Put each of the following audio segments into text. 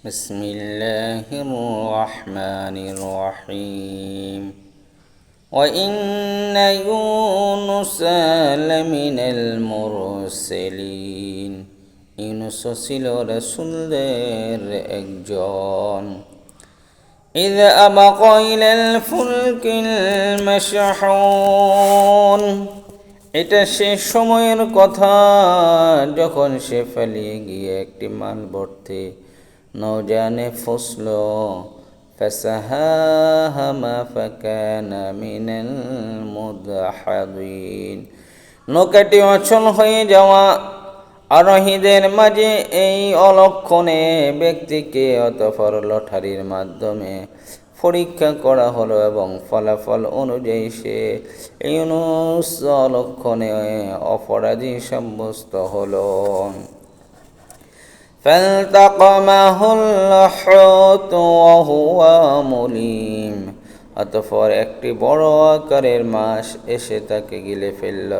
بسم الله الرحمن الرحيم وإن يونس لمن المرسلين ইউনুস ছিল রাসূলদের একজন إذ أبق إلى الفلك المشحون এটা সে সময়ের কথা যখন সে পালিয়ে গিয়ে একটি মাল ভর্তি নৌযানে ফসল فساهم فكان من المدحضين নৌকাটি অচল হয়ে যাওয়া আরোহীদের মাঝে এই অলক্ষণে ব্যক্তিকে অতঃপর লটারির মাধ্যমে পরীক্ষা করা হলো এবং ফলাফল অনুযায়ী সে ইউনুস অলক্ষণে অপরাধী সাব্যস্ত হলো। فالتقمه الحوت وهو مليم অতঃপর একটি বড় আকারের মাছ এসে তাকে গিলে ফেলল।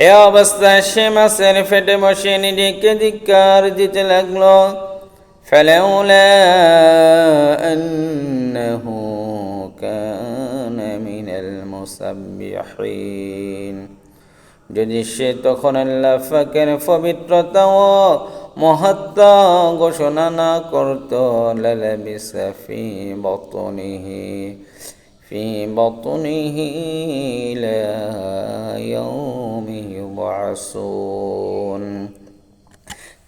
এ অবস্থায় সে মাছের পেটে বসে নিজেকে ধিক্কার দিতে লাগল। فلولا أنه كان من المسبحين যদি সে তখন আল্লাহ পাকের পবিত্রতা ও মহত্তা ঘোষণা না করত লালাবিসা ফি বতনিহি ইলা ইয়াউমি ইউবআসুন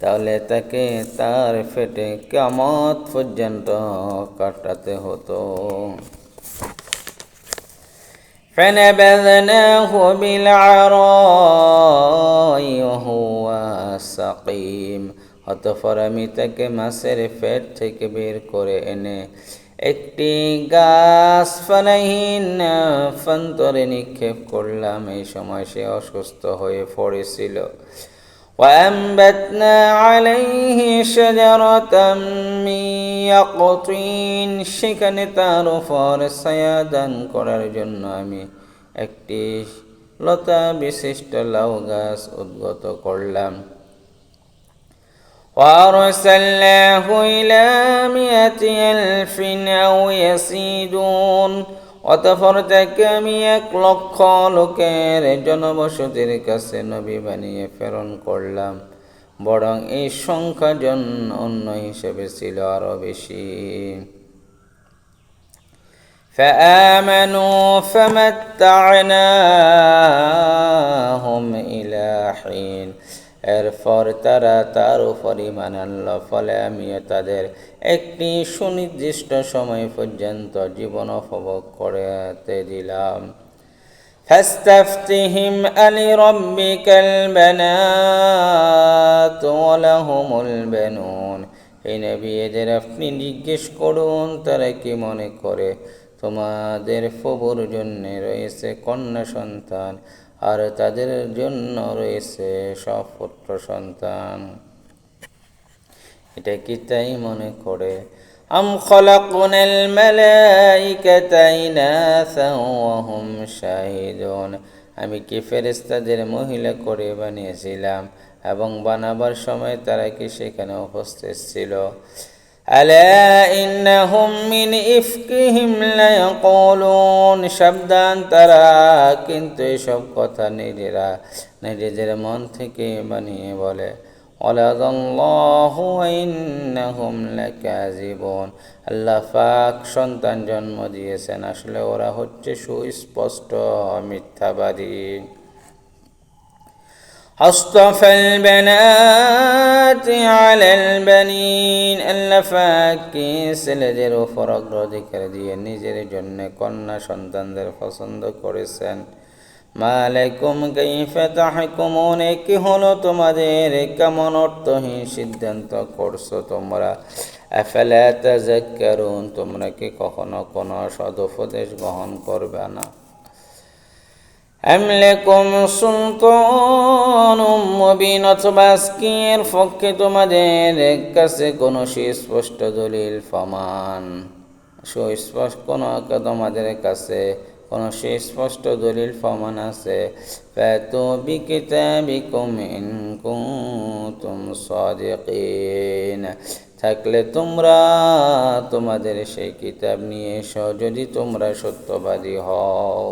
তাহলে তাকে তার পেটে কিয়ামত পর্যন্ত কাটাতে হতো। فنبذناه بالعراء وهو سقيم অতঃপর আমি তাকে মাছের পেট থেকে বের করে এনে একটি গাছপালাহীন প্রান্তরে নিক্ষেপ করলাম। এই সময় সে অসুস্থ হয়ে পড়েছিল। وأنبتنا عليه شجرة من يقطين সেখানে তার উপর ছায়া দান করার জন্য আমি একটি লতা বিশিষ্ট লাউ গাছ উদ্গত করলাম। وأرسلناه إلى 100 ألف أو يزيدون অতঃপর তাকে আমি 1,00,000 লোকের জনবসতির কাছে নবী বানিয়ে প্রেরণ করলাম, বরং এই সংখ্যা অন্য হিসেবে ছিল আরো বেশি। فآمنوا فمتعناهم إلى حين এরপর তারা তার উপর ঈমান আনল, ফলে আমিও তাদের একটি সুনির্দিষ্ট সময় পর্যন্ত জীবন উপভোগ করতে দিলাম। ফাস্তাফতিহিম আলিরাব্বিকাল বানাত ওয়া লাহুমুল বানুন হে নবী, এদের আপনি জিজ্ঞেস করুন তারা কি মনে করে তোমাদের প্রভুর জন্য রয়েছে কন্যা সন্তান আর তাদের জন্য রয়েছে সব পুত্র সন্তান। এটা কি তাই মনে করে? আম খলাকনাল মালাইকাতা ইনাসান ওয়া হুম শাহিদুন আমি কি ফেরেশতাদের মহিলা করে বানিয়েছিলাম এবং বানাবার সময় তারা কি সেখানে উপস্থিত ছিল? আলা ইন্নাহুম মিন ইফকিহিম লায়াকুলুন সাবধান, তারা কিন্তু এসব কথা নিজেদের মন থেকে বানিয়ে বলে। ওয়ালাদাল্লাহু ওয়া ইন্নাহুম লাকাযিবুন আল্লাহ পাক সন্তান জন্ম দিয়েছেন, আসলে ওরা হচ্ছে সুস্পষ্ট মিথ্যাবাদী। আস্তাফাল বানাতি আলাল বানিন আল্লাহ পাক ছেলেদের উপর অগ্রাধিকার দিয়ে নিজের জন্য কন্যা সন্তানদের পছন্দ করেছেন। মা লাকুম কাইফা তাহকুমুন কি হলো তোমাদের, কেমন অর্থহীন সিদ্ধান্ত করছো তোমরা। আফালা তাযাক্কারুন তোমরা কি কখনো কোনো সদুপদেশ গ্রহণ করবে না? আম লাকুম সুলতানুম মুবিন অথবা আজকের পক্ষে তোমাদের কাছে কোনো সুস্পষ্ট দলিল প্রমাণ তোমাদের কাছে কোনো সুস্পষ্ট দলিল প্রমাণ আছে। ফাতু বিকিতাবিকুম ইন কুনতুম সাদিকিন থাকলে তোমরা তোমাদের সেই কিতাব নিয়ে এসো যদি তোমরা সত্যবাদী হও।